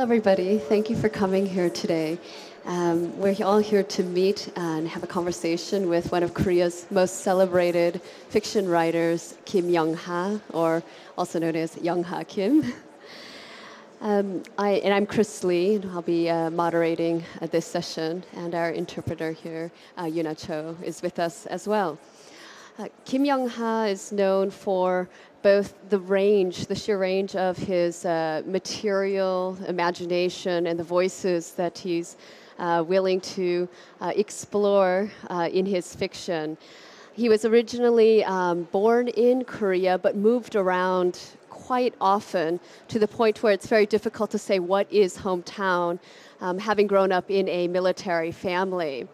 everybody. Thank you for coming here today. We're all here to meet and have a conversation with one of Korea's most celebrated fiction writers, Kim Young-ha, or also known as Young-ha Kim. I'm Krys Lee, and I'll be moderating this session, and our interpreter here, Yuna Cho, is with us as well. Kim Young-ha is known for both the sheer range of his material, imagination, and the voices that he's willing to explore in his fiction. He was originally born in Korea, but moved around quite often to the point where it's very difficult to say what is hometown, having grown up in a military family.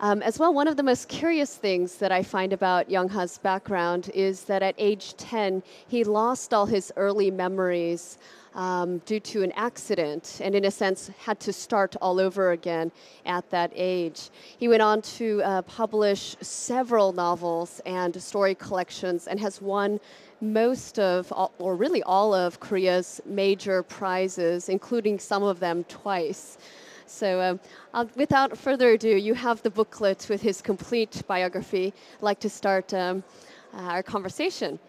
As well, one of the most curious things that I find about Young-ha's background is that at age 10, he lost all his early memories due to an accident, and in a sense had to start all over again at that age. He went on to publish several novels and story collections and has won most of, or really all of, Korea's major prizes, including some of them twice. So without further ado, you have the booklet with his complete biography. I'd like to start our conversation.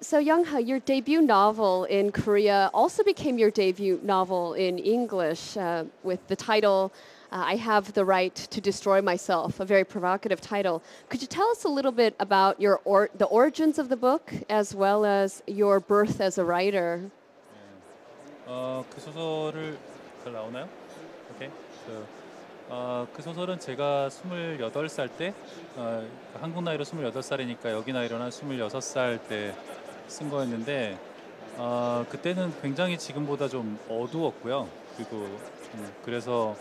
So Young-ha, your debut novel in Korea also became your debut novel in English with the title, I Have the Right to Destroy Myself, a very provocative title. Could you tell us a little bit about the origins of the book as well as your birth as a writer? 그 소설을 잘 나오나요? 오케이. 그 소설은 제가 28살 때, 한국 나이로 28살이니까 여기 나이로는 한 26살 때 쓴 거였는데, 그때는 굉장히 지금보다 좀 어두웠고요. 그리고 그래서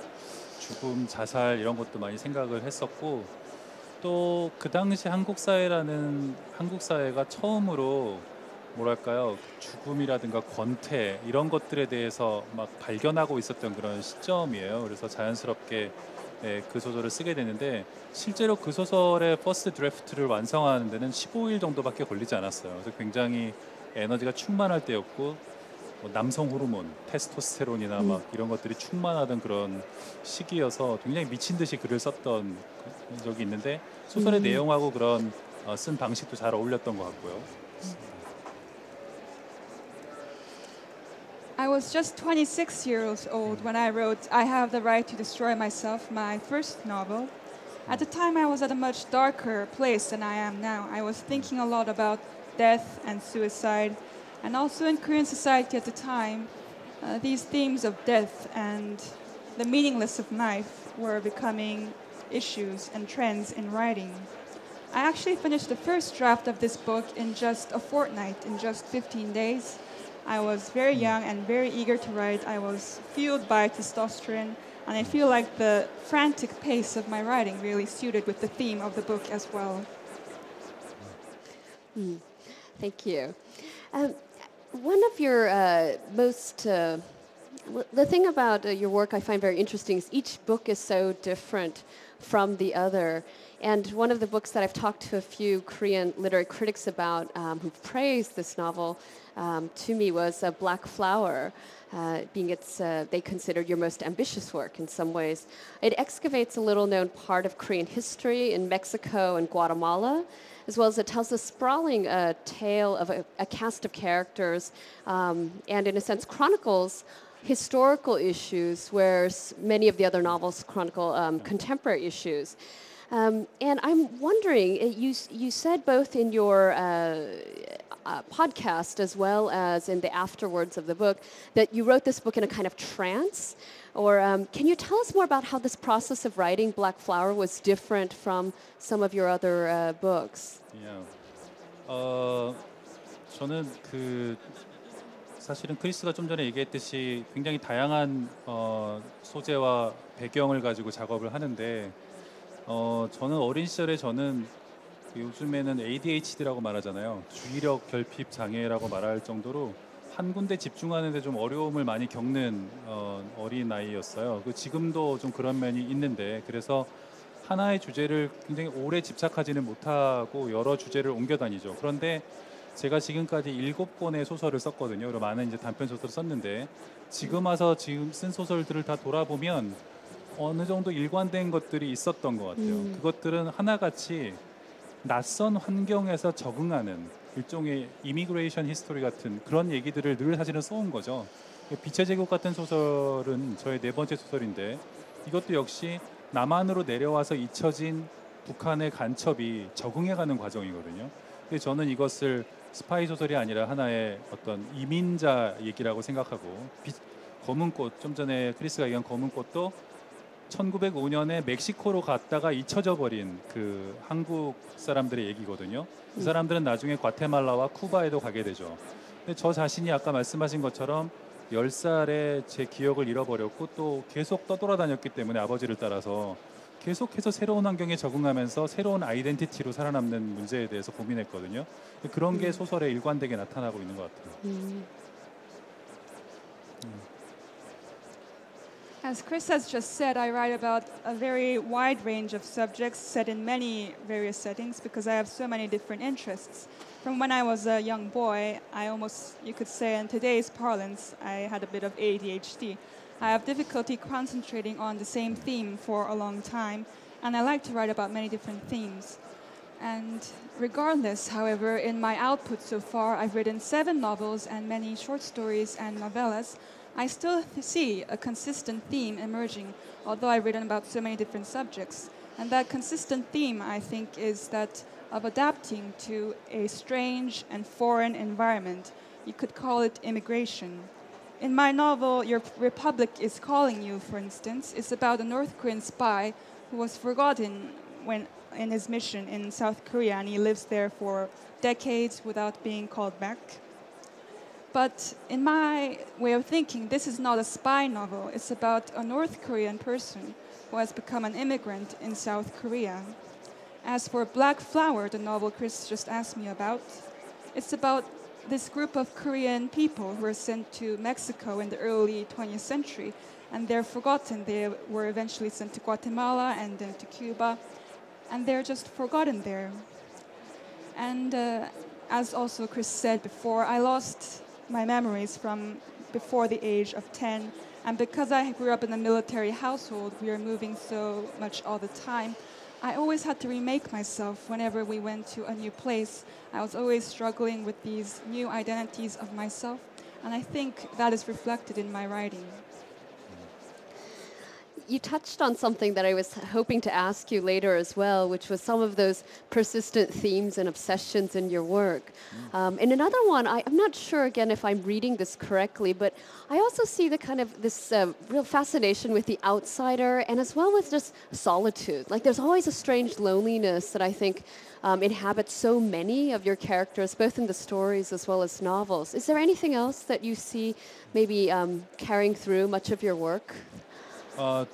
죽음, 자살 이런 것도 많이 생각을 했었고, 또 그 당시 한국 사회가 처음으로 뭐랄까요, 죽음이라든가 권태 이런 것들에 대해서 막 발견하고 있었던 그런 시점이에요. 그래서 자연스럽게 그 소설을 쓰게 되는데, 실제로 그 소설의 퍼스트 드래프트를 완성하는 데는 15일 정도밖에 걸리지 않았어요. 그래서 굉장히 에너지가 충만할 때였고, 뭐 남성 호르몬, 테스토스테론이나 막 이런 것들이 충만하던 그런 시기여서 굉장히 미친 듯이 글을 썼던 적이 있는데, 소설의 내용하고 그런 쓴 방식도 잘 어울렸던 것 같고요. I was just 26 years old when I wrote I Have the Right to Destroy Myself, my first novel. At the time, I was at a much darker place than I am now. I was thinking a lot about death and suicide, and also in Korean society at the time, these themes of death and the meaningless of life were becoming issues and trends in writing. I actually finished the first draft of this book in just a fortnight, in just 15 days. I was very young and very eager to write. I was fueled by testosterone, and I feel like the frantic pace of my writing really suited with the theme of the book as well. Thank you. One of your the thing about your work I find very interesting is each book is so different from the other. And one of the books that I've talked to a few Korean literary critics about who praised this novel to me was Black Flower, being they considered your most ambitious work in some ways. It excavates a little-known part of Korean history in Mexico and Guatemala, as well as it tells a sprawling tale of a cast of characters and, in a sense, chronicles historical issues where many of the other novels chronicle contemporary issues. And I'm wondering, you said both in your podcast as well as in the afterwards of the book that you wrote this book in a kind of trance. Or can you tell us more about how this process of writing Black Flower was different from some of your other books? 저는 사실은 크리스가 좀 전에 얘기했듯이 굉장히 다양한 소재와 배경을 가지고 작업을 하는데, 저는 어린 시절에 요즘에는 ADHD라고 말하잖아요. 주의력 결핍 장애라고 말할 정도로 한 군데 집중하는 데 좀 어려움을 많이 겪는 어린 아이였어요. 지금도 좀 그런 면이 있는데, 그래서 하나의 주제를 굉장히 오래 집착하지는 못하고 여러 주제를 옮겨 다니죠. 그런데 제가 지금까지 7권의 소설을 썼거든요. 그리고 많은 이제 단편 소설을 썼는데 지금 와서 지금 쓴 소설들을 다 돌아보면 어느 정도 일관된 것들이 있었던 것 같아요. 그것들은 하나같이 낯선 환경에서 적응하는 일종의 이미그레이션 히스토리 같은 그런 얘기들을 늘 사실은 써온 거죠. 빛의 제국 같은 소설은 저의 4번째 소설인데 이것도 역시 남한으로 내려와서 잊혀진 북한의 간첩이 적응해가는 과정이거든요. 근데 저는 이것을 스파이 소설이 아니라 하나의 어떤 이민자 얘기라고 생각하고 검은 꽃, 좀 전에 크리스가 얘기한 검은 꽃도 1905년에 멕시코로 갔다가 잊혀져 버린 그 한국 사람들의 얘기거든요. 그 사람들은 나중에 과테말라와 쿠바에도 가게 되죠. 근데 저 자신이 아까 말씀하신 것처럼 10살에 제 기억을 잃어버렸고 또 계속 떠돌아다녔기 때문에 아버지를 따라서 계속해서 새로운 환경에 적응하면서 새로운 아이덴티티로 살아남는 문제에 대해서 고민했거든요. 그런 게 소설에 일관되게 나타나고 있는 것 같아요. As Krys has just said, I write about a very wide range of subjects set in many various settings because I have so many different interests. From when I was a young boy, I almost, you could say in today's parlance, I had a bit of ADHD. I have difficulty concentrating on the same theme for a long time, and I like to write about many different themes. And regardless, however, in my output so far, I've written 7 novels and many short stories and novellas. I still see a consistent theme emerging, although I've written about so many different subjects. And that consistent theme, I think, is that of adapting to a strange and foreign environment. You could call it immigration. In my novel, Your Republic is Calling You, for instance, it's about a North Korean spy who was forgotten when in his mission in South Korea, and he lives there for decades without being called back. But in my way of thinking, this is not a spy novel. It's about a North Korean person who has become an immigrant in South Korea. As for Black Flower, the novel Krys just asked me about, it's about this group of Korean people who were sent to Mexico in the early 20th century, and they're forgotten. They were eventually sent to Guatemala and then to Cuba, and they're just forgotten there. And as also Krys said before, I lost my memories from before the age of 10, and because I grew up in a military household, we were moving so much all the time, I always had to remake myself whenever we went to a new place. I was always struggling with these new identities of myself, and I think that is reflected in my writing. You touched on something that I was hoping to ask you later as well, which was some of those persistent themes and obsessions in your work. In another one, I'm not sure again if I'm reading this correctly, but I also see the kind of this real fascination with the outsider and as well with just solitude. Like there's always a strange loneliness that I think inhabits so many of your characters, both in the stories as well as novels. Is there anything else that you see maybe carrying through much of your work?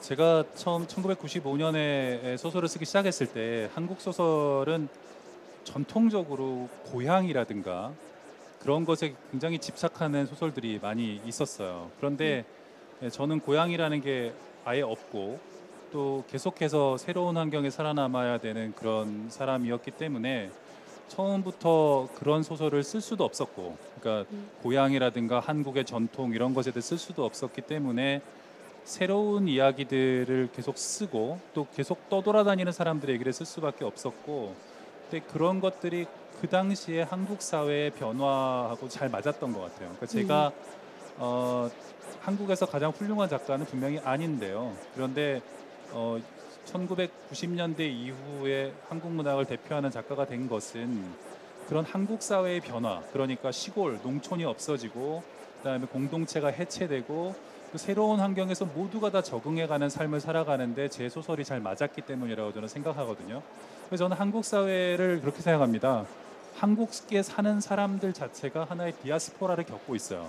제가 처음 1995년에 소설을 쓰기 시작했을 때 한국 소설은 전통적으로 고향이라든가 그런 것에 굉장히 집착하는 소설들이 많이 있었어요. 그런데 저는 고향이라는 게 아예 없고 또 계속해서 새로운 환경에 살아남아야 되는 그런 사람이었기 때문에 처음부터 그런 소설을 쓸 수도 없었고, 그러니까 고향이라든가 한국의 전통 이런 것에 대해 쓸 수도 없었기 때문에 새로운 이야기들을 계속 쓰고 또 계속 떠돌아다니는 사람들의 얘기를 쓸 수밖에 없었고, 근데 그런 것들이 그 당시에 한국 사회의 변화하고 잘 맞았던 것 같아요. 그러니까 제가 한국에서 가장 훌륭한 작가는 분명히 아닌데요. 그런데 1990년대 이후에 한국 문학을 대표하는 작가가 된 것은 그런 한국 사회의 변화, 그러니까 시골, 농촌이 없어지고 그다음에 공동체가 해체되고 그 새로운 환경에서 모두가 다 적응해가는 삶을 살아가는데 제 소설이 잘 맞았기 때문이라고 저는 생각하거든요. 그래서 저는 한국 사회를 그렇게 생각합니다. 한국에 사는 사람들 자체가 하나의 디아스포라를 겪고 있어요.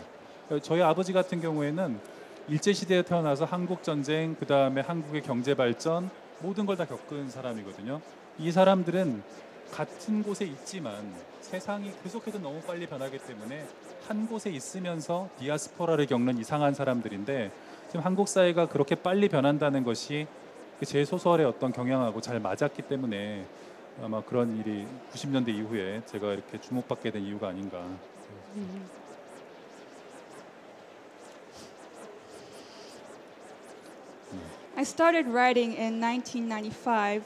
저희 아버지 같은 경우에는 일제시대에 태어나서 한국전쟁, 그 다음에 한국의 경제발전 모든 걸 다 겪은 사람이거든요. 이 사람들은 같은 곳에 있지만 세상이 계속해서 너무 빨리 변하기 때문에 한 곳에 있으면서 디아스포라를 겪는 이상한 사람들인데 지금 한국 사회가 그렇게 빨리 변한다는 것이 제 소설의 어떤 경향하고 잘 맞았기 때문에 아마 그런 일이 90년대 이후에 제가 이렇게 주목받게 된 이유가 아닌가. I started writing in 1995.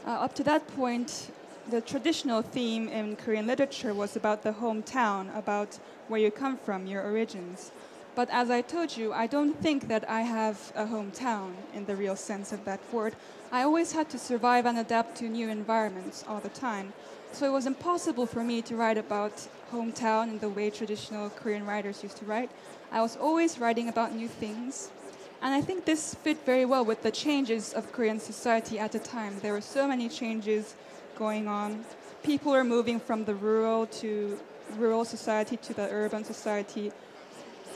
Up to that point, the traditional theme in Korean literature was about the hometown, about where you come from, your origins. But as I told you, I don't think that I have a hometown in the real sense of that word. I always had to survive and adapt to new environments all the time. So it was impossible for me to write about hometown in the way traditional Korean writers used to write. I was always writing about new things. And I think this fit very well with the changes of Korean society at the time. There were so many changes going on. People were moving from the rural society to the urban society.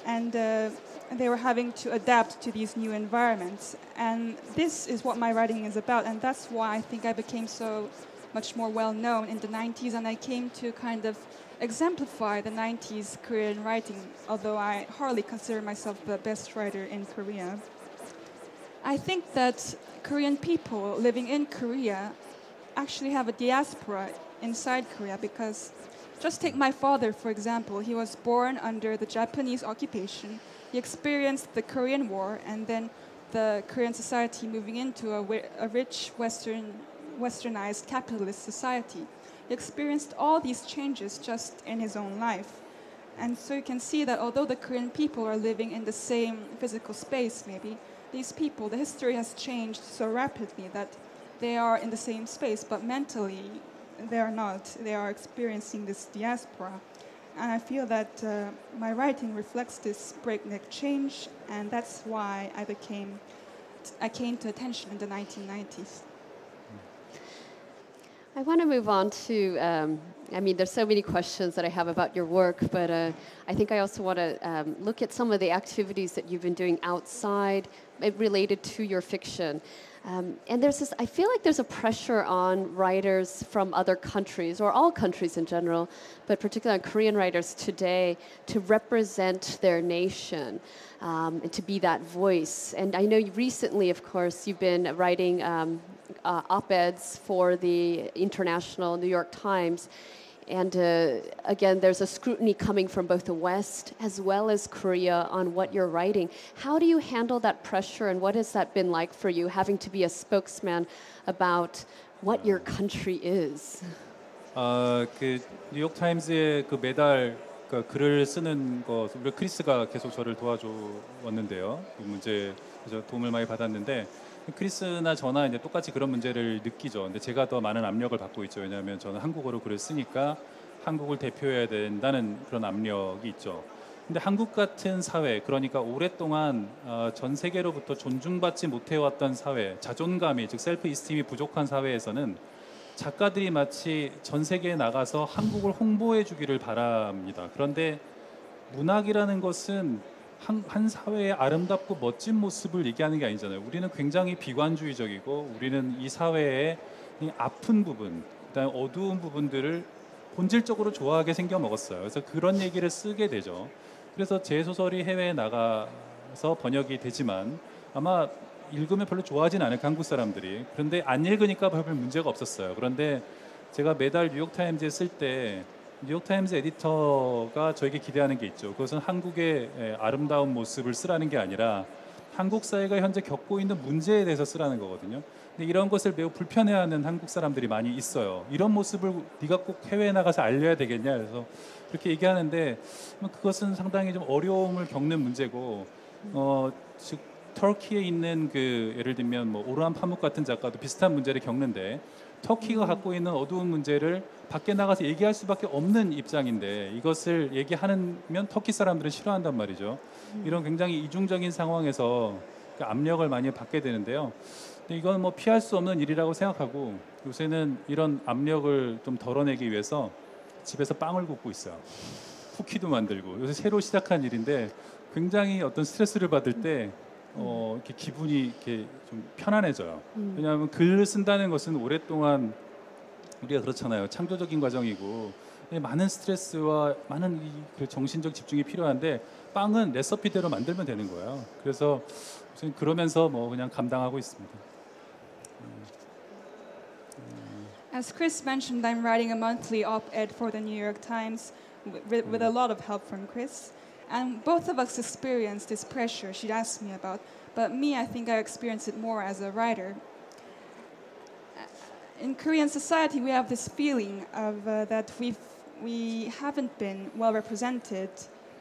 And they were having to adapt to these new environments. And this is what my writing is about. And that's why I think I became so much more well-known in the 90s. And I came to kind of exemplify the 90s Korean writing, although I hardly consider myself the best writer in Korea. I think that Korean people living in Korea actually have a diaspora inside Korea, because just take my father, for example. He was born under the Japanese occupation. He experienced the Korean War and then the Korean society moving into a rich westernized capitalist society. He experienced all these changes just in his own life. And so you can see that although the Korean people are living in the same physical space, maybe, these people, the history has changed so rapidly that they are in the same space, but mentally they are not. They are experiencing this diaspora. And I feel that my writing reflects this breakneck change, and that's why I came to attention in the 1990s. I want to move on to, there's so many questions that I have about your work, but I think I also want to look at some of the activities that you've been doing outside related to your fiction. And I feel like there's a pressure on writers from other countries, or all countries in general, but particularly on Korean writers today, to represent their nation and to be that voice. And I know recently, of course, you've been writing op-eds for the International New York Times. And again, there's a scrutiny coming from both the West as well as Korea on what you're writing. How do you handle that pressure, and what has that been like for you, having to be a spokesman about what your country is? 그 뉴욕 타임즈에 그 매달 그 글을 쓰는 거 우리 크리스가 계속 저를 도와줘 왔는데요. 이 문제에 도움을 많이 받았는데, 크리스나 저나 이제 똑같이 그런 문제를 느끼죠. 근데 제가 더 많은 압력을 받고 있죠. 왜냐하면 저는 한국어로 글을 쓰니까 한국을 대표해야 된다는 그런 압력이 있죠. 근데 한국 같은 사회, 그러니까 오랫동안 전 세계로부터 존중받지 못해왔던 사회, 자존감이, 즉 셀프 이스팀이 부족한 사회에서는 작가들이 마치 전 세계에 나가서 한국을 홍보해 주기를 바랍니다. 그런데 문학이라는 것은 한 사회의 아름답고 멋진 모습을 얘기하는 게 아니잖아요. 우리는 굉장히 비관주의적이고, 우리는 이 사회의 이 아픈 부분, 그다음에 어두운 부분들을 본질적으로 좋아하게 생겨 먹었어요. 그래서 그런 얘기를 쓰게 되죠. 그래서 제 소설이 해외에 나가서 번역이 되지만 아마 읽으면 별로 좋아하진 않을 한국 사람들이. 그런데 안 읽으니까 별 문제가 없었어요. 그런데 제가 매달 뉴욕타임즈에 쓸 때 뉴욕타임즈 에디터가 저에게 기대하는 게 있죠. 그것은 한국의 아름다운 모습을 쓰라는 게 아니라 한국 사회가 현재 겪고 있는 문제에 대해서 쓰라는 거거든요. 근데 이런 것을 매우 불편해하는 한국 사람들이 많이 있어요. 이런 모습을 네가 꼭 해외에 나가서 알려야 되겠냐, 그래서 그렇게 얘기하는데 그것은 상당히 좀 어려움을 겪는 문제고, 즉 터키에 있는 그 예를 들면 뭐 오르한 파묵 같은 작가도 비슷한 문제를 겪는데, 터키가 갖고 있는 어두운 문제를 밖에 나가서 얘기할 수밖에 없는 입장인데 이것을 얘기하면 터키 사람들은 싫어한단 말이죠. 이런 굉장히 이중적인 상황에서 그 압력을 많이 받게 되는데요. 근데 이건 뭐 피할 수 없는 일이라고 생각하고, 요새는 이런 압력을 좀 덜어내기 위해서 집에서 빵을 굽고 있어요. 쿠키도 만들고. 요새 새로 시작한 일인데 굉장히 어떤 스트레스를 받을 때 이렇게 기분이 이렇게 좀 편안해져요. 왜냐하면 글을 쓴다는 것은 오랫동안 우리가 그렇잖아요. 창조적인 과정이고 많은 스트레스와 많은 그 정신적 집중이 필요한데, 빵은 레시피대로 만들면 되는 거예요. 그래서 그러면서 뭐 그냥 감당하고 있습니다. As Krys mentioned, I'm writing a monthly op-ed for the New York Times with a lot of help from Krys. And both of us experience this pressure she asked me about. But me, I think I experience it more as a writer. In Korean society, we have this feeling of that we haven't been well represented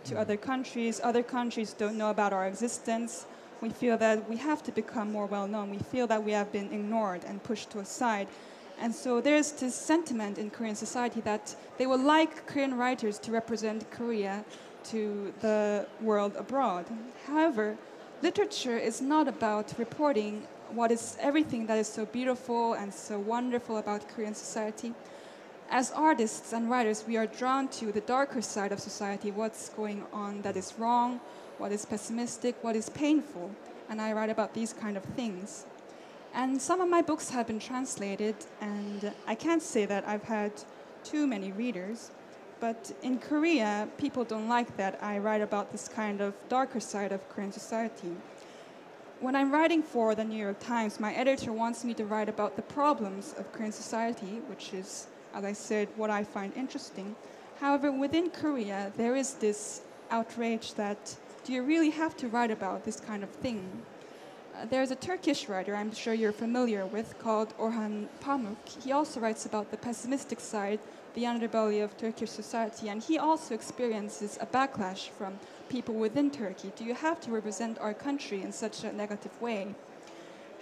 to other countries. Other countries don't know about our existence. We feel that we have to become more well-known. We feel that we have been ignored and pushed to a side. And so there's this sentiment in Korean society that they would like Korean writers to represent Korea to the world abroad. However, literature is not about reporting what is everything that is so beautiful and so wonderful about Korean society. As artists and writers, we are drawn to the darker side of society, what's going on that is wrong, what is pessimistic, what is painful. And I write about these kind of things. And some of my books have been translated, and I can't say that I've had too many readers. But in Korea, people don't like that I write about this kind of darker side of Korean society. When I'm writing for the New York Times, my editor wants me to write about the problems of Korean society, which is, as I said, what I find interesting. However, within Korea, there is this outrage that, do you really have to write about this kind of thing? There's a Turkish writer I'm sure you're familiar with called Orhan Pamuk. He also writes about the pessimistic side, the underbelly of Turkish society, and he also experiences a backlash from people within Turkey. Do you have to represent our country in such a negative way?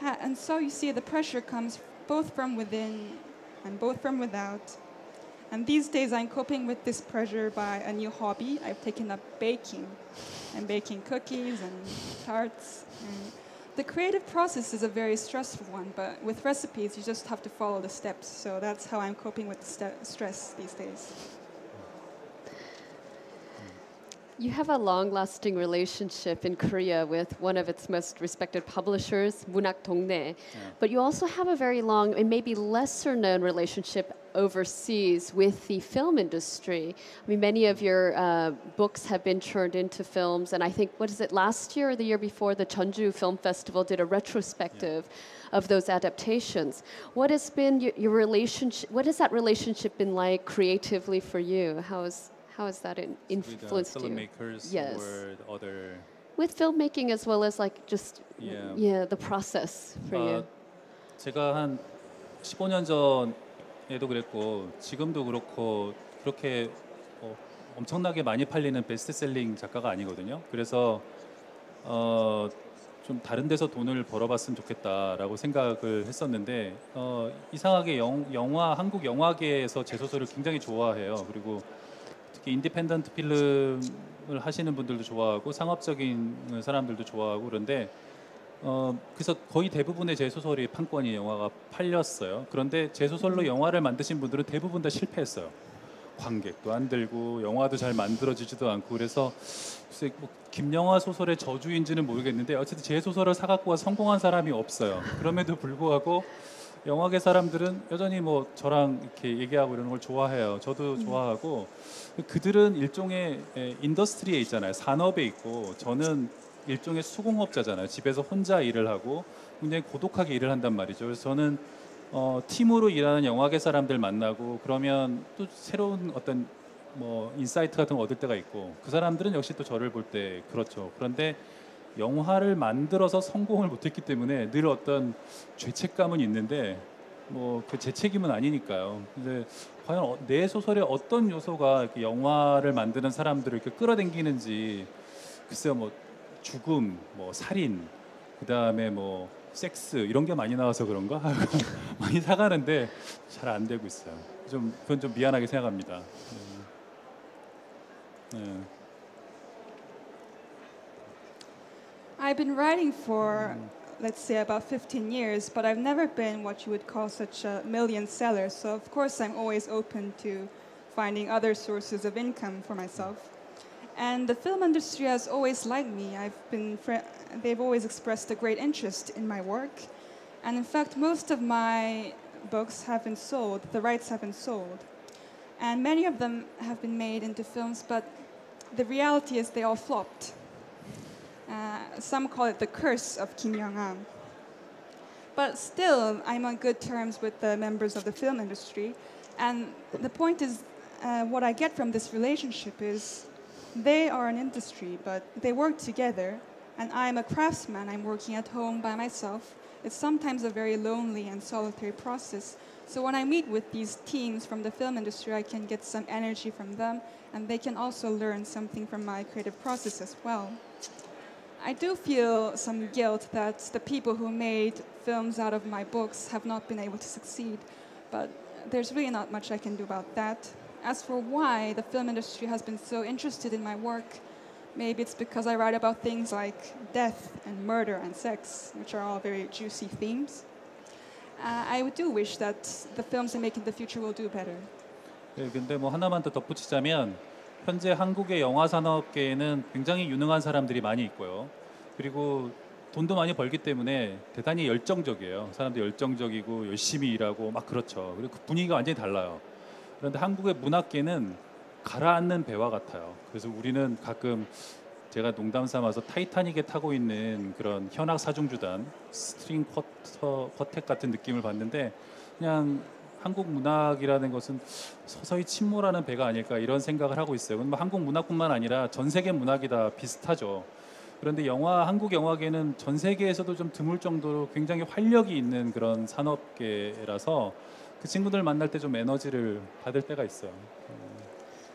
And so you see the pressure comes both from within and both from without. And these days I'm coping with this pressure by a new hobby. I've taken up baking. I'm baking cookies and tarts. And the creative process is a very stressful one, but with recipes, you just have to follow the steps. So that's how I'm coping with the stress these days. You have a long-lasting relationship in Korea with one of its most respected publishers, 문학 동네. But you also have a very long and maybe lesser-known relationship overseas with the film industry. I mean, many of your books have been turned into films, and I think, what is it, last year or the year before, the Jeonju Film Festival did a retrospective of those adaptations. What has been your relationship? What has that relationship been like creatively for you? How has that influenced you? Filmmakers Yes. or other. With filmmaking as well as like just the process for you. 제가 한 15년 전에도 그랬고 지금도 그렇고 그렇게 엄청나게 많이 팔리는 베스트셀링 작가가 아니거든요. 그래서 좀 다른 데서 돈을 벌어봤으면 좋겠다라고 생각을 했었는데 이상하게 한국 영화계에서 제 소설을 굉장히 좋아해요. 그리고 특히 인디펜던트 필름을 하시는 분들도 좋아하고 상업적인 사람들도 좋아하고 그런데 그래서 거의 대부분의 제 소설이 판권이 영화가 팔렸어요. 그런데 제 소설로 영화를 만드신 분들은 대부분 다 실패했어요. 관객도 안 들고 영화도 잘 만들어지지도 않고 그래서 글쎄 뭐 김영하 소설의 저주인지는 모르겠는데 어쨌든 제 소설을 사갖고 와 성공한 사람이 없어요. 그럼에도 불구하고 영화계 사람들은 여전히 뭐 저랑 이렇게 얘기하고 이러는 걸 좋아해요. 저도 좋아하고 그들은 일종의 인더스트리에 있잖아요. 산업에 있고 저는 일종의 수공업자잖아요. 집에서 혼자 일을 하고 굉장히 고독하게 일을 한단 말이죠. 그래서 저는 팀으로 일하는 영화계 사람들 만나고 그러면 또 새로운 어떤 뭐 인사이트 같은 거 얻을 때가 있고 그 사람들은 역시 또 저를 볼 때 그렇죠. 그런데 영화를 만들어서 성공을 못했기 때문에 늘 어떤 죄책감은 있는데 뭐 그 제 책임은 아니니까요. 근데 과연 내 소설의 어떤 요소가 이렇게 영화를 만드는 사람들을 이렇게 끌어당기는지 글쎄요. 뭐 죽음, 뭐 살인, 그 다음에 뭐 섹스 이런 게 많이 나와서 그런가 많이 사가는데 잘 안 되고 있어요. 그건 좀 미안하게 생각합니다. I've been writing for, let's say, about 15 years, but I've never been what you would call such a million seller. So, of course, I'm always open to finding other sources of income for myself. And the film industry has always liked me. They've always expressed a great interest in my work. And in fact, most of my books have been sold. The rights have been sold. And many of them have been made into films, but the reality is they all flopped. Some call it the curse of Kim Young-han. But still, I'm on good terms with the members of the film industry. And the point is, what I get from this relationship is they are an industry, but they work together. And I'm a craftsman. I'm working at home by myself. It's sometimes a very lonely and solitary process. So when I meet with these teams from the film industry, I can get some energy from them, and they can also learn something from my creative process as well. I do feel some guilt that the people who made films out of my books have not been able to succeed, but there's really not much I can do about that. As for why the film industry has been so interested in my work, maybe it's because I write about things like death and murder and sex, which are all very juicy themes. I do wish that the films I make in the future will do better. 네, 근데 뭐 하나만 더 덧붙이자면 현재 한국의 영화 산업계에는 굉장히 유능한 사람들이 많이 있고요. 그리고 돈도 많이 벌기 때문에 대단히 열정적이에요. 사람들이 열정적이고 열심히 일하고 막 그렇죠. 그리고 그 분위기가 완전히 달라요. 그런데 한국의 문학계는 가라앉는 배와 같아요. 그래서 우리는 가끔 제가 농담 삼아서 타이타닉에 타고 있는 그런 현악 사중주단, 스트링 쿼텟 같은 느낌을 받는데 그냥 한국 문학이라는 것은 서서히 침몰하는 배가 아닐까 이런 생각을 하고 있어요. 뭐 한국 문학뿐만 아니라 전 세계 문학이 다 비슷하죠. 그런데 한국 영화계는 전 세계에서도 좀 드물 정도로 굉장히 활력이 있는 그런 산업계라서 그 친구들 만날 때 좀 에너지를 받을 때가 있어요.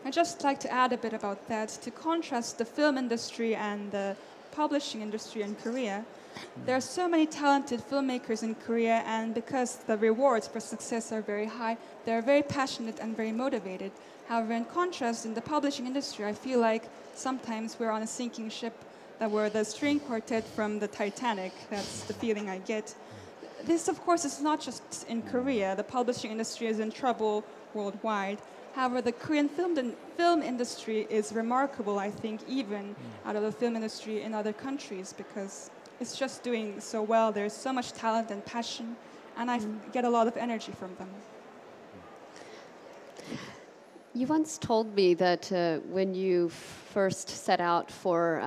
I'd just like to add a bit about that to contrast the film industry and the publishing industry in Korea. There are so many talented filmmakers in Korea, and because the rewards for success are very high, they're very passionate and very motivated. However, in contrast, in the publishing industry, I feel like sometimes we're on a sinking ship, that we're the string quartet from the Titanic. That's the feeling I get. This, of course, is not just in Korea. The publishing industry is in trouble worldwide. However, the Korean film industry is remarkable, I think, even out of the film industry in other countries, because it's just doing so well. There's so much talent and passion, and I get a lot of energy from them. You once told me that when you first set out for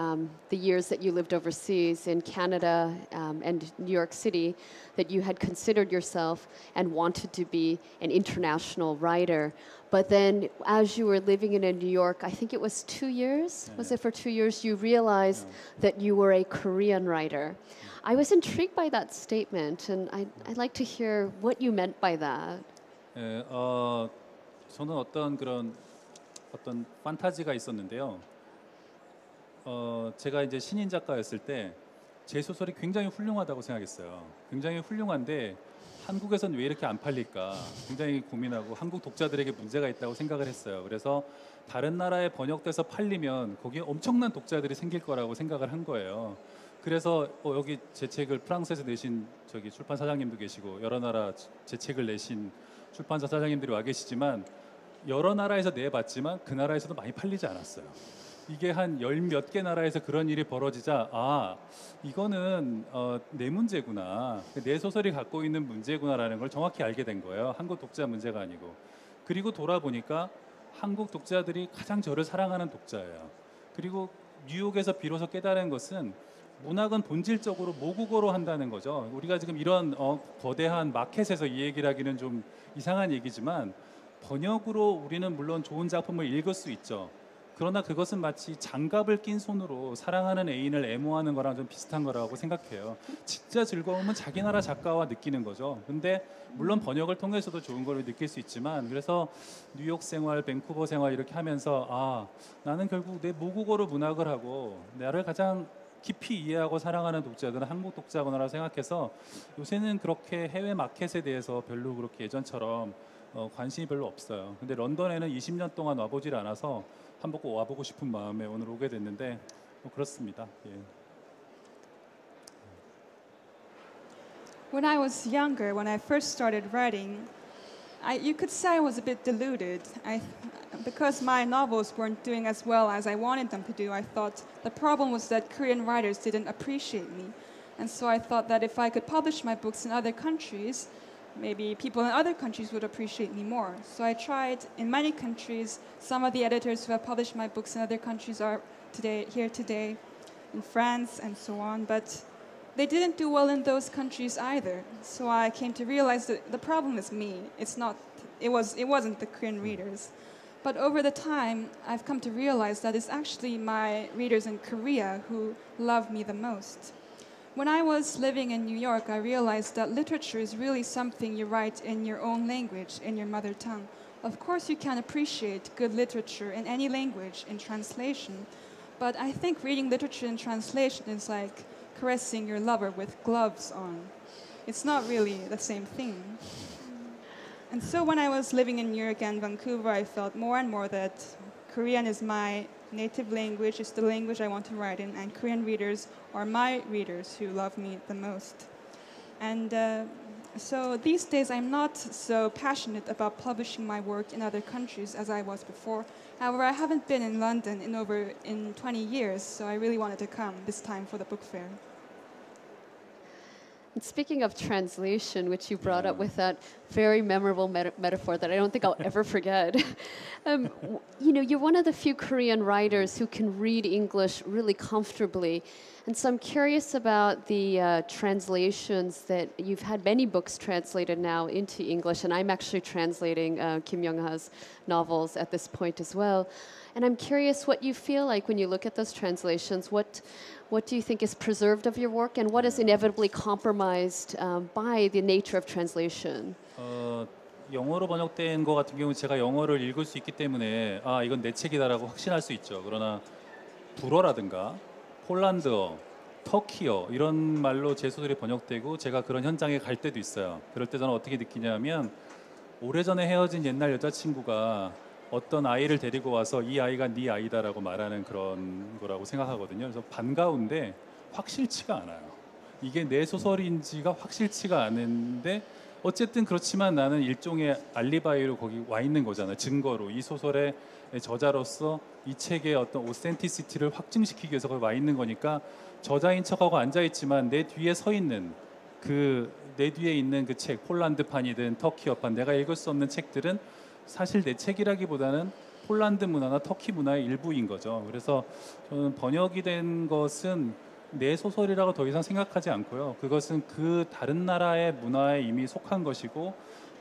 the years that you lived overseas in Canada and New York City, that you had considered yourself and wanted to be an international writer. But then as you were living in New York, I think it was 2 years, was it for 2 years, you realized that you were a Korean writer. I was intrigued by that statement, and I'd like to hear what you meant by that. 저는 어떤 판타지가 있었는데요. 제가 이제 신인 작가였을 때 제 소설이 굉장히 훌륭하다고 생각했어요. 굉장히 훌륭한데 한국에선 왜 이렇게 안 팔릴까 굉장히 고민하고 한국 독자들에게 문제가 있다고 생각을 했어요. 그래서 다른 나라에 번역돼서 팔리면 거기에 엄청난 독자들이 생길 거라고 생각을 한 거예요. 그래서 여기 제 책을 프랑스에서 내신 저기 출판 사장님도 계시고 여러 나라 제 책을 내신 출판사 사장님들이 와 계시지만 여러 나라에서 내봤지만 그 나라에서도 많이 팔리지 않았어요. 이게 한 열 몇 개 나라에서 그런 일이 벌어지자 이거는 내 문제구나. 내 소설이 갖고 있는 문제구나라는 걸 정확히 알게 된 거예요. 한국 독자 문제가 아니고. 그리고 돌아보니까 한국 독자들이 가장 저를 사랑하는 독자예요. 그리고 뉴욕에서 비로소 깨달은 것은 문학은 본질적으로 모국어로 한다는 거죠. 우리가 지금 이런 거대한 마켓에서 이 얘기를 하기는 좀 이상한 얘기지만 번역으로 우리는 물론 좋은 작품을 읽을 수 있죠. 그러나 그것은 마치 장갑을 낀 손으로 사랑하는 애인을 애모하는 거랑 좀 비슷한 거라고 생각해요. 진짜 즐거움은 자기 나라 작가와 느끼는 거죠. 근데 물론 번역을 통해서도 좋은 걸 느낄 수 있지만 그래서 뉴욕 생활, 밴쿠버 생활 이렇게 하면서 나는 결국 내 모국어로 문학을 하고 나를 가장 깊이 이해하고 사랑하는 독자들은 한국 독자구나라고 생각해서 요새는 그렇게 해외 마켓에 대해서 별로 그렇게 예전처럼 관심이 별로 없어요. 근데 런던에는 20년 동안 와보질 않아서 한번 꼭 와보고 싶은 마음에 오늘 오게 됐는데 그렇습니다. 예. When I was younger, when I first started writing, you could say I was a bit deluded. Because my novels weren't doing as well as I wanted them to do, I thought the problem was that Korean writers didn't appreciate me. And so I thought that if I could publish my books in other countries, maybe people in other countries would appreciate me more. So I tried in many countries. Some of the editors who have published my books in other countries are here today, in France and so on. But they didn't do well in those countries either. So I came to realize that the problem is me. It wasn't the Korean readers. But over the time, I've come to realize that it's actually my readers in Korea who love me the most. When I was living in New York, I realized that literature is really something you write in your own language, in your mother tongue. Of course, you can appreciate good literature in any language in translation, but I think reading literature in translation is like caressing your lover with gloves on. It's not really the same thing. And so when I was living in New York and Vancouver, I felt more and more that Korean is my native language, it's the language I want to write in, and Korean readers are my readers who love me the most. And so these days I'm not so passionate about publishing my work in other countries as I was before. However, I haven't been in London in 20 years, so I really wanted to come this time for the book fair. And speaking of translation, which you brought up with that very memorable metaphor that I don't think I'll ever forget, you're one of the few Korean writers who can read English really comfortably. And so I'm curious about the translations that you've had many books translated now into English, and I'm actually translating Kim Young-ha's novels at this point as well. And I'm curious what you feel like when you look at those translations. What do you think is preserved of your work, and what is inevitably compromised by the nature of translation? 영어로 번역된 거 같은 경우는 제가 영어를 읽을 수 있기 때문에 이건 내 책이다라고 확신할 수 있죠. 그러나 불어라든가 폴란드어, 터키어 이런 말로 제 소설이 번역되고 제가 그런 현장에 갈 때도 있어요. 그럴 때 저는 어떻게 느끼냐면 오래전에 헤어진 옛날 여자친구가 어떤 아이를 데리고 와서 이 아이가 네 아이다라고 말하는 그런 거라고 생각하거든요. 그래서 반가운데 확실치가 않아요. 이게 내 소설인지가 확실치가 않은데 어쨌든 그렇지만 나는 일종의 알리바이로 거기 와 있는 거잖아요. 증거로 이 소설의 저자로서 이 책의 어떤 오센티시티를 확증시키기 위해서 거기 와 있는 거니까 저자인 척하고 앉아 있지만 내 뒤에 서 있는 내 뒤에 있는 그 책, 폴란드판이든 터키어판, 내가 읽을 수 없는 책들은 사실 내 책이라기보다는 폴란드 문화나 터키 문화의 일부인 거죠. 그래서 저는 번역이 된 것은 내 소설이라고 더 이상 생각하지 않고요. 그것은 그 다른 나라의 문화에 이미 속한 것이고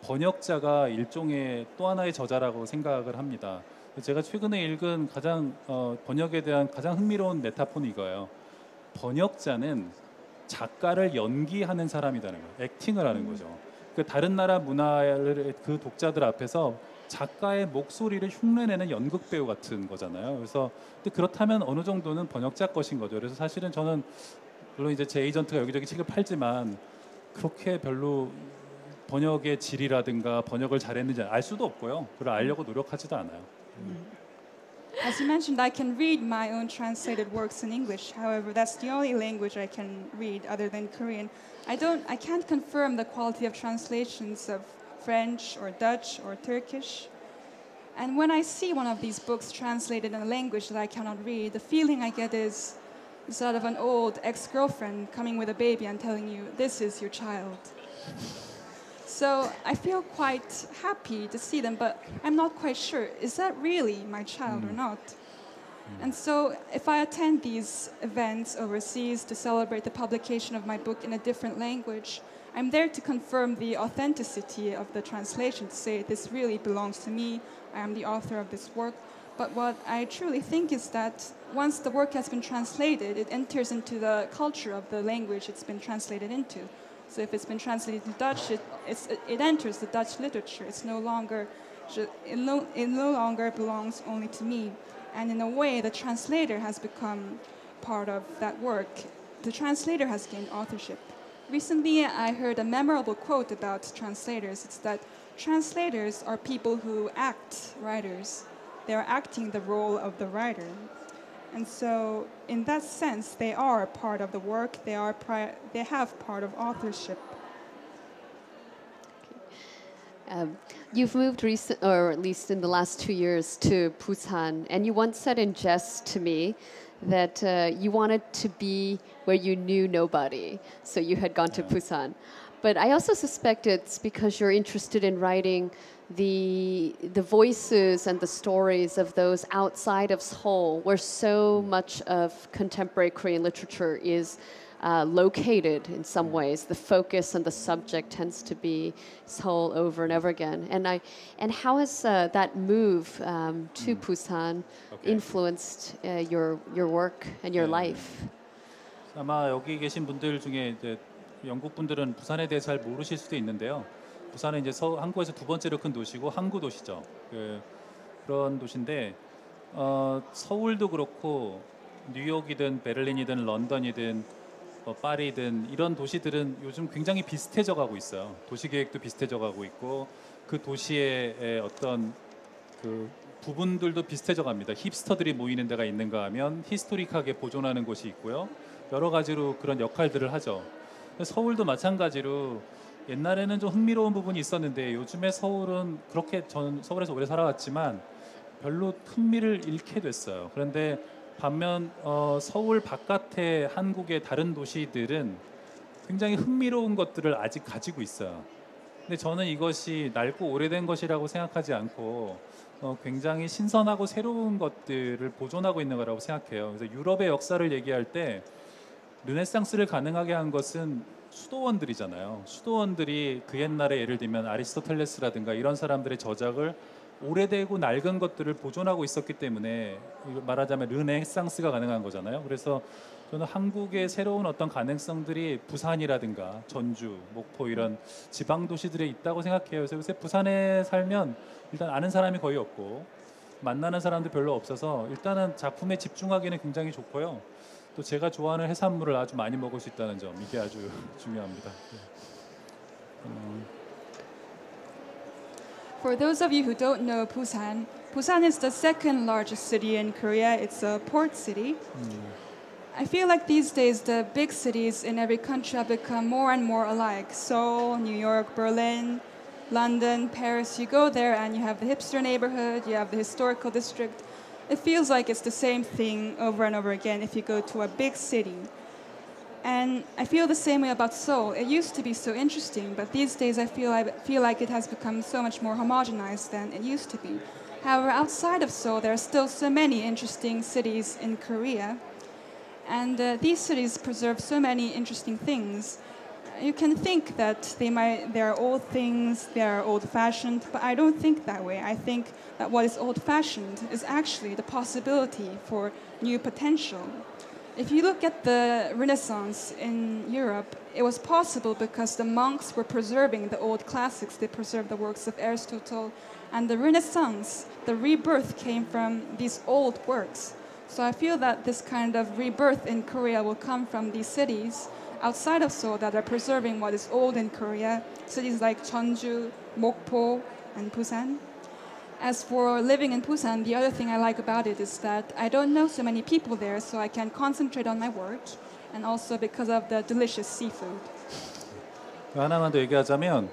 번역자가 일종의 또 하나의 저자라고 생각을 합니다. 제가 최근에 읽은 가장 번역에 대한 가장 흥미로운 메타포는 이거예요. 번역자는 작가를 연기하는 사람이라는 거예요. 액팅을 하는 거죠. 그 다른 나라 문화를 그 독자들 앞에서 작가의 목소리를 흉내내는 연극 배우 같은 거잖아요. 그래서 근데 그렇다면 어느 정도는 번역자 것인 거죠. 그래서 사실은 저는 물론 이제 제 에이전트가 여기저기 책을 팔지만 그렇게 별로 번역의 질이라든가 번역을 잘했는지 알 수도 없고요. 그걸 알려고 노력하지도 않아요. As you mentioned, I can read my own translated works in English. However, that's the only language I can read other than Korean. I can't confirm the quality of translations of French or Dutch or Turkish. And when I see one of these books translated in a language that I cannot read, the feeling I get is sort of an old ex-girlfriend coming with a baby and telling you, this is your child. So I feel quite happy to see them, but I'm not quite sure, is that really my child or not? And so if I attend these events overseas to celebrate the publication of my book in a different language, I'm there to confirm the authenticity of the translation, to say this really belongs to me, I am the author of this work. But what I truly think is that once the work has been translated, it enters into the culture of the language it's been translated into. So if it's been translated to Dutch, it enters the Dutch literature. It no longer belongs only to me. And in a way, the translator has become part of that work. The translator has gained authorship. Recently, I heard a memorable quote about translators. It's that translators are people who act writers. They are acting the role of the writer. And so, in that sense, they are a part of the work. They have part of authorship. You've moved or at least in the last 2 years, to Busan, and you once said in jest to me that you wanted to be where you knew nobody, so you had gone to Busan. But I also suspect it's because you're interested in writing the voices and the stories of those outside of Seoul, where so much of contemporary Korean literature is located in some ways. The focus and the subject tends to be Seoul over and over again. And how has that move to Busan influenced your work and your life? 아마 여기 계신 분들 중에 이제 영국 분들은 부산에 대해 잘 모르실 수도 있는데요. 부산은 이제 한국에서 두 번째로 큰 도시고 항구 도시죠. 그런 도시인데 서울도 그렇고 뉴욕이든 베를린이든 런던이든 파리든 이런 도시들은 요즘 굉장히 비슷해져 가고 있어요. 도시 계획도 비슷해져 가고 있고 그 도시의 어떤 그 부분들도 비슷해져 갑니다. 힙스터들이 모이는 데가 있는가 하면 히스토릭하게 보존하는 곳이 있고요. 여러 가지로 그런 역할들을 하죠. 서울도 마찬가지로 옛날에는 좀 흥미로운 부분이 있었는데 요즘에 서울은 그렇게 저는 서울에서 오래 살아왔지만 별로 흥미를 잃게 됐어요. 그런데 반면 서울 바깥의 한국의 다른 도시들은 굉장히 흥미로운 것들을 아직 가지고 있어요. 근데 저는 이것이 낡고 오래된 것이라고 생각하지 않고 굉장히 신선하고 새로운 것들을 보존하고 있는 거라고 생각해요. 그래서 유럽의 역사를 얘기할 때 르네상스를 가능하게 한 것은 수도원들이잖아요. 수도원들이 그 옛날에 예를 들면 아리스토텔레스라든가 이런 사람들의 저작을 오래되고 낡은 것들을 보존하고 있었기 때문에 말하자면 르네상스가 가능한 거잖아요. 그래서 저는 한국의 새로운 어떤 가능성들이 부산이라든가 전주, 목포 이런 지방 도시들에 있다고 생각해요. 그래서 요새 부산에 살면 일단 아는 사람이 거의 없고 만나는 사람도 별로 없어서 일단은 작품에 집중하기는 굉장히 좋고요. 또 제가 좋아하는 해산물을 아주 많이 먹을 수 있다는 점 이게 아주 중요합니다. For those of you who don't know Busan, Busan is the second largest city in Korea. It's a port city. I feel like these days the big cities in every country have become more and more alike. Seoul, New York, Berlin, London, Paris. You go there and you have the hipster neighborhood, you have the historical district. It feels like it's the same thing over and over again if you go to a big city. And I feel the same way about Seoul. It used to be so interesting, but these days I feel like it has become so much more homogenized than it used to be. However, outside of Seoul, there are still so many interesting cities in Korea. And these cities preserve so many interesting things. You can think that they are old things, they are old-fashioned, but I don't think that way. I think that what is old-fashioned is actually the possibility for new potential. If you look at the Renaissance in Europe, it was possible because the monks were preserving the old classics. They preserved the works of Aristotle. And the Renaissance, the rebirth came from these old works. So I feel that this kind of rebirth in Korea will come from these cities outside of Seoul that are preserving what is old in Korea, cities like Jeonju, Mokpo, and Busan. As for living in Busan, the other thing I like about it is that I don't know so many people there, so I can concentrate on my work, and also because of the delicious seafood. 하나만 더 얘기하자면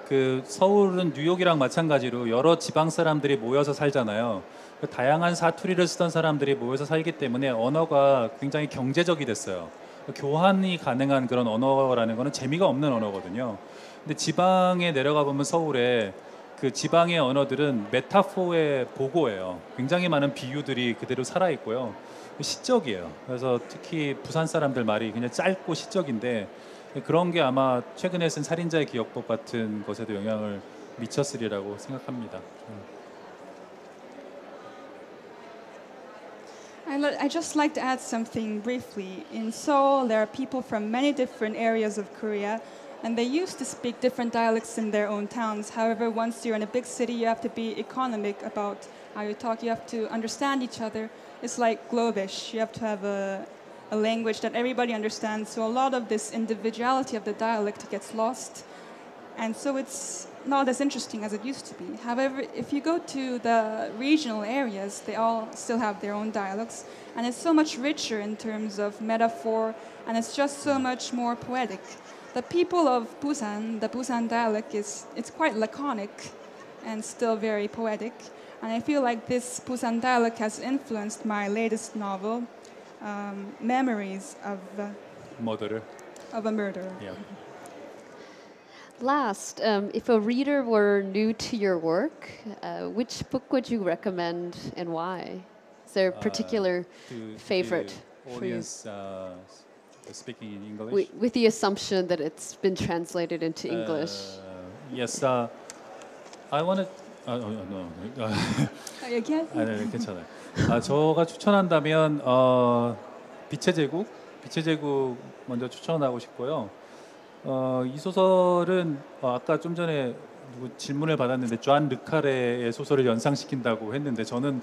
그 서울은 뉴욕이랑 마찬가지로 여러 지방 사람들이 모여서 살잖아요. 다양한 사투리를 쓰던 사람들이 모여서 살기 때문에 언어가 굉장히 경제적이 됐어요. 교환이 가능한 그런 언어라는 거는 재미가 없는 언어거든요. 근데 지방에 내려가 보면 서울에 그 지방의 언어들은 메타포의 보고예요. 굉장히 많은 비유들이 그대로 살아 있고요. 시적이에요. 그래서 특히 부산 사람들 말이 그냥 짧고 시적인데 그런 게 아마 최근에 쓴 살인자의 기억법 같은 것에도 영향을 미쳤으리라고 생각합니다. I just like to add something briefly. In Seoul, there are people from many different areas of Korea, and they used to speak different dialects in their own towns. However, once you're in a big city, you have to be economic about how you talk. You have to understand each other. It's like Globish. You have to have a language that everybody understands. So a lot of this individuality of the dialect gets lost. And so it's not as interesting as it used to be. However, if you go to the regional areas, they all still have their own dialects. And it's so much richer in terms of metaphor, and it's just so much more poetic. The people of Busan, the Busan dialect, it's quite laconic and still very poetic. And I feel like this Busan dialect has influenced my latest novel, Memories of a Murderer. Yeah. Last, if a reader were new to your work, which book would you recommend and why? Is there a particular favorite audience, speaking in English. With the assumption that it's been translated into English. Yes, I wanted. No. Again? 네, 괜찮아요. 저가 추천한다면 빛의 제국 먼저 추천하고 싶고요. 이 소설은 아까 좀 전에 질문을 받았는데 존 르카레의 소설을 연상시킨다고 했는데 저는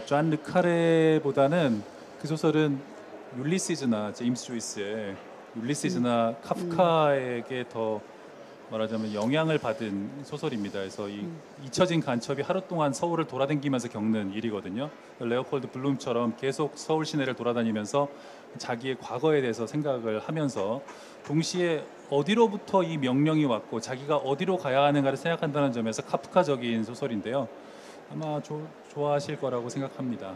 존 르카레보다는 그 소설은 율리시즈나 제임스 조이스의 율리시즈나 카프카에게 더 말하자면 영향을 받은 소설입니다. 그래서 이 잊혀진 간첩이 하루 동안 서울을 돌아다니면서 겪는 일이거든요. 레오폴드 블룸처럼 계속 서울 시내를 돌아다니면서 자기의 과거에 대해서 생각을 하면서 동시에 어디로부터 이 명령이 왔고 자기가 어디로 가야 하는가를 생각한다는 점에서 카프카적인 소설인데요. 아마 좋아하실 거라고 생각합니다.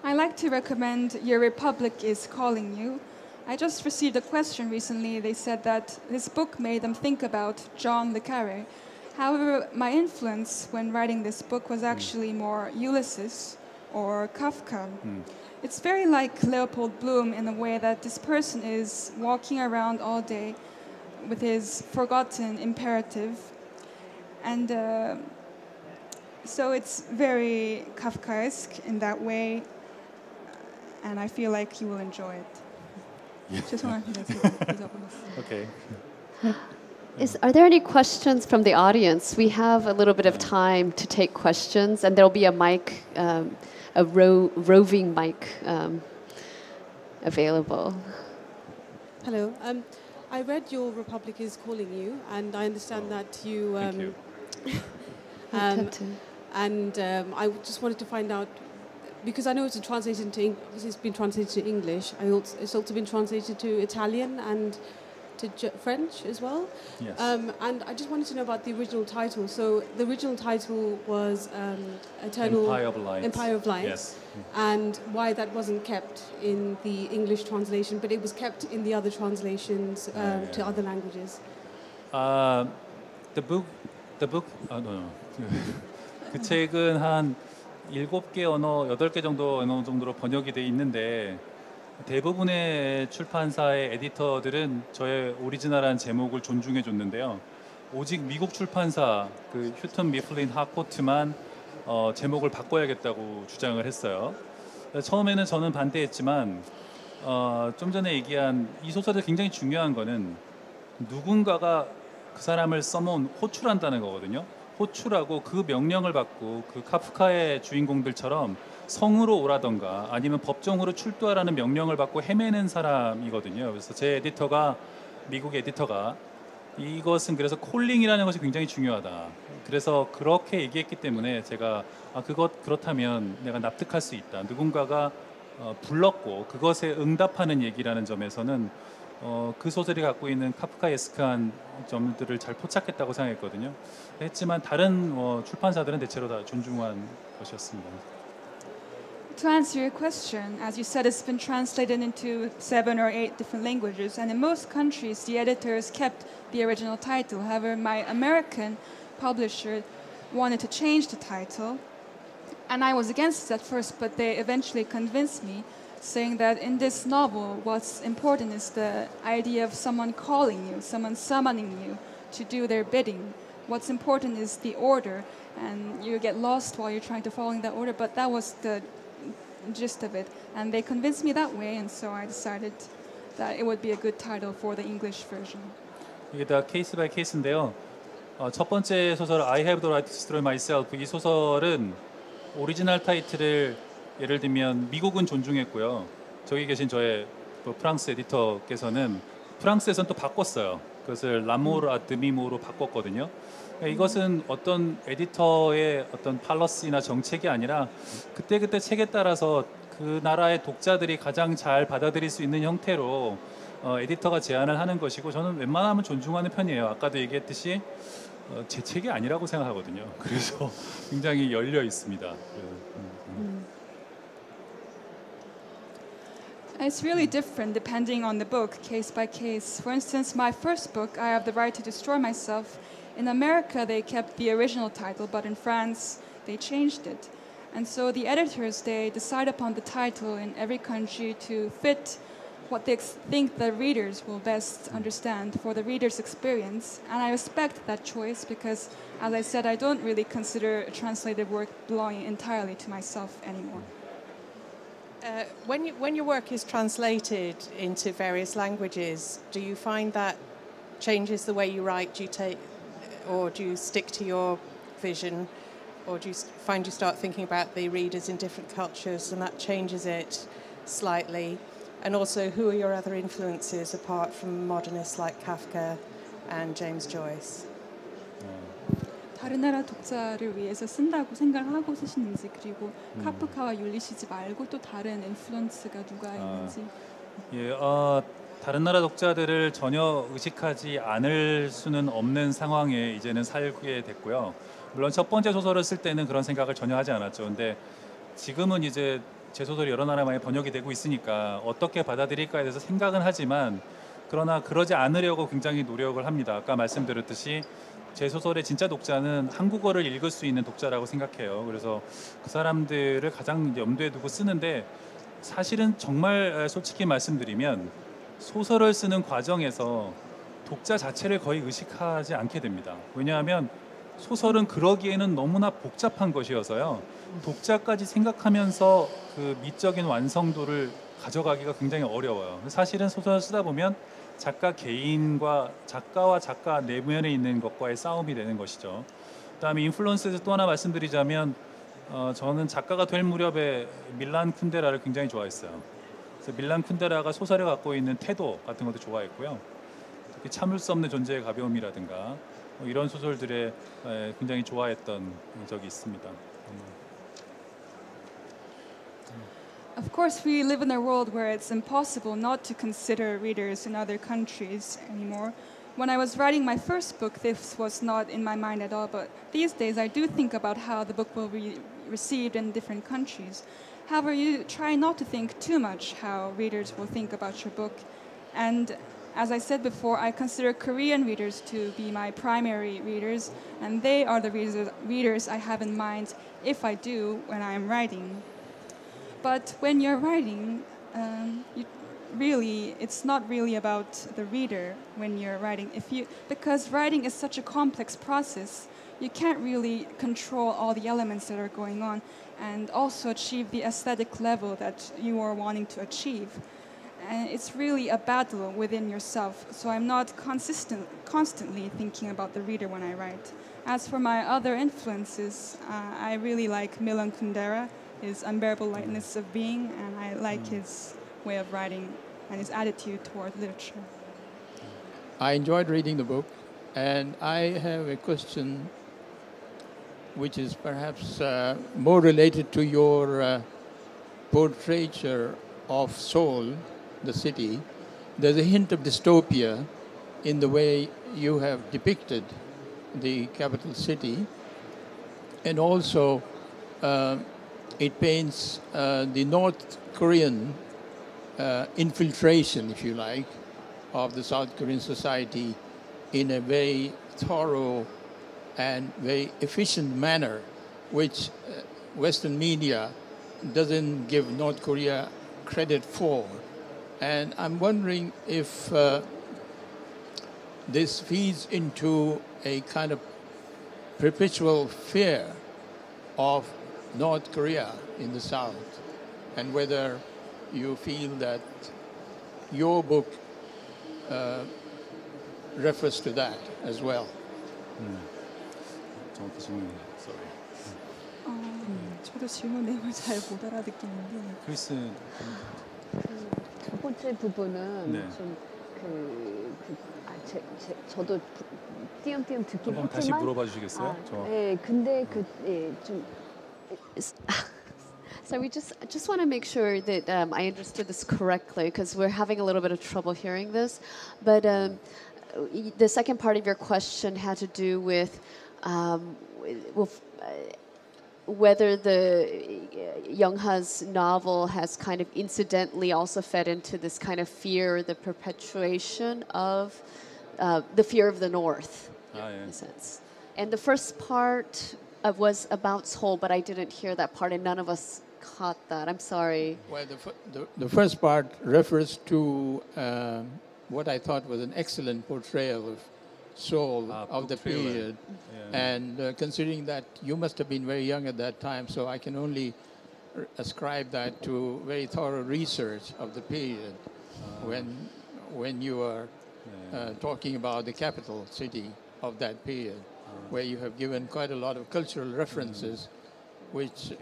I like to recommend Your Republic is Calling You. I just received a question recently. They said that this book made them think about John le Carré. However, my influence when writing this book was actually more Ulysses or Kafka. It's very like Leopold Bloom in a way that this person is walking around all day with his forgotten imperative. And so it's very Kafkaesque in that way. And I feel like you will enjoy it. Okay. Are there any questions from the audience? We have a little bit of time to take questions, and there'll be a mic, a roving mic available. Hello. I read Your Republic is Calling You, and I understand that you. Thank you. And I just wanted to find out, because I know it's been translated to English. It's also been translated to Italian and to French as well. Yes. And I just wanted to know about the original title. So the original title was Eternal Empire of Light. Yes. And why that wasn't kept in the English translation, but it was kept in the other translations to other languages. The book. No. 그 책은 한 7개 언어, 8개 정도 언어 정도로 번역이 돼 있는데 대부분의 출판사의 에디터들은 저의 오리지널한 제목을 존중해 줬는데요. 오직 미국 출판사 그 휴턴 미플린 하코트만 제목을 바꿔야겠다고 주장을 했어요. 처음에는 저는 반대했지만 좀 전에 얘기한 이 소설에 굉장히 중요한 거는 누군가가 그 사람을 써놓은 호출한다는 거거든요. 호출하고 그 명령을 받고 그 카프카의 주인공들처럼 성으로 오라던가 아니면 법정으로 출두하라는 명령을 받고 헤매는 사람이거든요. 그래서 제 에디터가 미국 에디터가 이것은 그래서 콜링이라는 것이 굉장히 중요하다. 그래서 그렇게 얘기했기 때문에 제가 그렇다면 내가 납득할 수 있다. 누군가가 불렀고 그것에 응답하는 얘기라는 점에서는 그 소설이 갖고 있는 카프카에스크한 점들을 잘 포착했다고 생각했거든요. 했지만 다른 출판사들은 대체로 다 존중한 것이었습니다. To answer your question, as you said, it's been translated into 7 or 8 different languages, and in most countries, the editors kept the original title. However, my American publisher wanted to change the title, and I was against it at first, but they eventually convinced me, saying that in this novel, what's important is the idea of someone calling you, someone summoning you to do their bidding. What's important is the order, and you get lost while you're trying to follow that order, but that was the gist of it. And they convinced me that way, and so I decided that it would be a good title for the English version. 이게 다 케이스 바이 케이스인데요. 첫 번째 소설 I Have the Right to Destroy Myself, 이 소설은 오리지널 타이틀을 예를 들면 미국은 존중했고요. 저기 계신 저의 프랑스 에디터께서는 프랑스에서는 또 바꿨어요. 그것을 라모르 아 드미모로 바꿨거든요. 이것은 어떤 에디터의 어떤 팔러시나 정책이 아니라 그때그때 책에 따라서 그 나라의 독자들이 가장 잘 받아들일 수 있는 형태로 에디터가 제안을 하는 것이고 저는 웬만하면 존중하는 편이에요. 아까도 얘기했듯이 제 책이 아니라고 생각하거든요. 그래서 굉장히 열려 있습니다. It's really different depending on the book, case by case. For instance, my first book, I Have the Right to Destroy Myself, in America they kept the original title, but in France they changed it. And so the editors, they decide upon the title in every country to fit what they think the readers will best understand for the reader's experience. And I respect that choice because, as I said, I don't really consider a translated work belonging entirely to myself anymore. When your work is translated into various languages, do you find that changes the way you write? Or do you stick to your vision? Or do you find you start thinking about the readers in different cultures and that changes it slightly? And also, who are your other influences apart from modernists like Kafka and James Joyce? 다른 나라 독자를 위해서 쓴다고 생각하고 쓰시는지, 그리고 카프카와 율리시즈 말고 또 다른 인플루언스가 누가 있는지. 예, 다른 나라 독자들을 전혀 의식하지 않을 수는 없는 상황에 이제는 살게 됐고요. 물론 첫 번째 소설을 쓸 때는 그런 생각을 전혀 하지 않았죠. 근데 지금은 이제 제 소설이 여러 나라에 많이 번역이 되고 있으니까 어떻게 받아들일까에 대해서 생각은 하지만 그러나 그러지 않으려고 굉장히 노력을 합니다. 아까 말씀드렸듯이 제 소설의 진짜 독자는 한국어를 읽을 수 있는 독자라고 생각해요. 그래서 그 사람들을 가장 염두에 두고 쓰는데 사실은 정말 솔직히 말씀드리면 소설을 쓰는 과정에서 독자 자체를 거의 의식하지 않게 됩니다. 왜냐하면 소설은 그러기에는 너무나 복잡한 것이어서요. 독자까지 생각하면서 그 미적인 완성도를 가져가기가 굉장히 어려워요. 사실은 소설을 쓰다 보면 작가 개인과 작가와 작가 내면에 있는 것과의 싸움이 되는 것이죠. 그다음에 인플루언스에서 또 하나 말씀드리자면 저는 작가가 될 무렵에 밀란 쿤데라를 굉장히 좋아했어요. 그래서 밀란 쿤데라가 소설에 갖고 있는 태도 같은 것도 좋아했고요. 특히 참을 수 없는 존재의 가벼움이라든가 이런 소설들에 굉장히 좋아했던 적이 있습니다. Of course, we live in a world where it's impossible not to consider readers in other countries anymore. When I was writing my first book, this was not in my mind at all, but these days I do think about how the book will be received in different countries. However, you try not to think too much how readers will think about your book. And as I said before, I consider Korean readers to be my primary readers, and they are the readers I have in mind if I do when I am writing. But when you're writing, it's not really about the reader when you're writing. Because writing is such a complex process, you can't really control all the elements that are going on and also achieve the aesthetic level that you are wanting to achieve. And it's really a battle within yourself. So I'm not constantly thinking about the reader when I write. As for my other influences, I really like Milan Kundera, his unbearable lightness of being, and I like his way of writing and his attitude toward literature. I enjoyed reading the book, and I have a question which is perhaps more related to your portraiture of Seoul, the city. There's a hint of dystopia in the way you have depicted the capital city, and also it paints the North Korean infiltration, if you like, of the South Korean society in a very thorough and very efficient manner, which Western media doesn't give North Korea credit for. And I'm wondering if this feeds into a kind of perpetual fear of North Korea in the South, and whether you feel that your book refers to that as well. 저도 질문 내용을 잘 못 알아듣겠는데. 크리스 두 번째 부분은 네. 좀 저도 띄엄띄엄 듣긴 한번 다시 했지만 물어봐 주시겠어요? 네, 근데 좀 So we just want to make sure that I understood this correctly because we're having a little bit of trouble hearing this. But the second part of your question had to do with whether the Young-ha's novel has kind of incidentally also fed into this kind of fear, the perpetuation of the fear of the North, in a sense. And the first part was about Seoul, but I didn't hear that part, and none of us caught that. I'm sorry. Well, the first part refers to what I thought was an excellent portrayal of Seoul of the period. Yeah. And considering that you must have been very young at that time, so I can only ascribe that to very thorough research of the period when you are talking about the capital city of that period, where you have given quite a lot of cultural references, which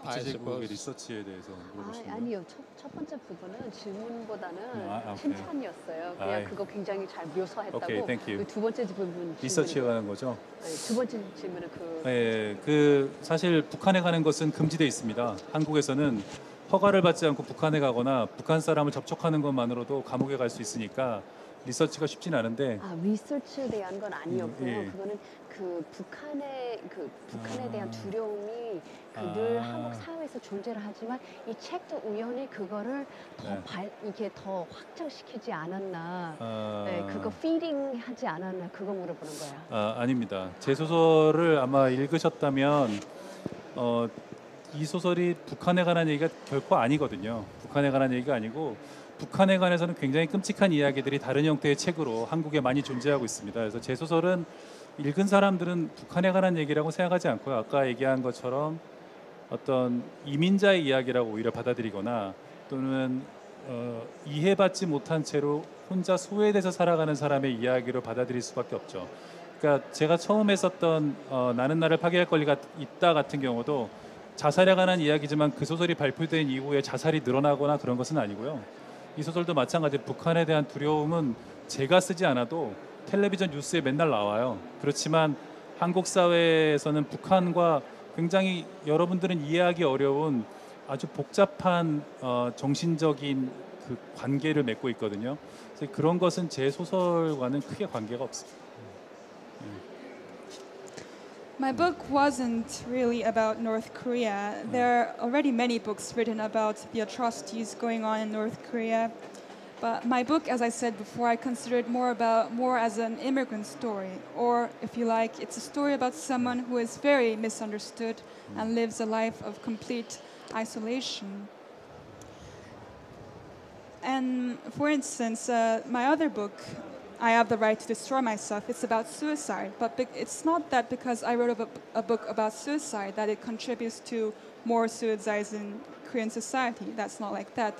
I suppose. 리서치에 대해서 물어보시는 거예요? 아니요. 첫 번째 부분은 질문보다는 오케이. 칭찬이었어요. 그냥 그거 굉장히 잘 묘사했다고. 오케이, 땡큐. 그 두 번째 부분 리서치에 관한 거죠? 두 번째 질문은 사실 북한에 가는 것은 금지되어 있습니다. 한국에서는 허가를 받지 않고 북한에 가거나 북한 사람을 접촉하는 것만으로도 감옥에 갈 수 있으니까 리서치가 쉽진 않은데. 리서치에 대한 건 아니었고요. 예. 그거는 북한에 대한 두려움이 늘 한국 사회에서 존재를 하지만 이 책도 우연히 그거를 더 확장시키지 않았나. 그거 피딩하지 않았나. 그거 물어보는 거예요. 아닙니다. 제 소설을 아마 읽으셨다면 이 소설이 북한에 관한 얘기가 결코 아니거든요. 북한에 관한 얘기가 아니고 북한에 관해서는 굉장히 끔찍한 이야기들이 다른 형태의 책으로 한국에 많이 존재하고 있습니다. 그래서 제 소설은 읽은 사람들은 북한에 관한 얘기라고 생각하지 않고요. 아까 얘기한 것처럼 어떤 이민자의 이야기라고 오히려 받아들이거나 또는 이해받지 못한 채로 혼자 소외돼서 살아가는 사람의 이야기로 받아들일 수밖에 없죠. 그러니까 제가 처음 했었던 나는 나를 파괴할 권리가 있다 같은 경우도 자살에 관한 이야기지만 그 소설이 발표된 이후에 자살이 늘어나거나 그런 것은 아니고요. 이 소설도 마찬가지로 북한에 대한 두려움은 제가 쓰지 않아도 텔레비전 뉴스에 맨날 나와요. 그렇지만 한국 사회에서는 북한과 굉장히 여러분들은 이해하기 어려운 아주 복잡한 정신적인 그 관계를 맺고 있거든요. 그래서 그런 것은 제 소설과는 크게 관계가 없습니다. My book wasn't really about North Korea. There are already many books written about the atrocities going on in North Korea. But my book, as I said before, I consider it more as an immigrant story. Or, if you like, it's a story about someone who is very misunderstood and lives a life of complete isolation. And for instance, my other book, I Have the Right to Destroy Myself, it's about suicide. But it's not that because I wrote a book about suicide that it contributes to more suicides in Korean society. That's not like that.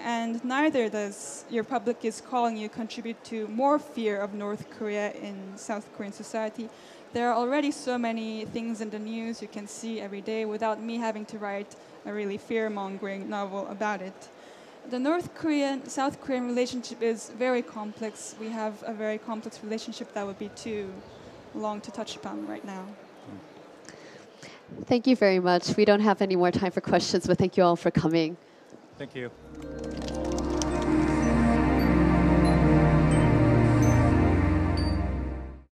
And neither does Your Public is Calling You contribute to more fear of North Korea in South Korean society. There are already so many things in the news you can see every day without me having to write a really fear-mongering novel about it. The North Korean-South Korean relationship is very complex. We have a very complex relationship that would be too long to touch upon right now. Thank you very much. We don't have any more time for questions, but thank you all for coming. Thank you.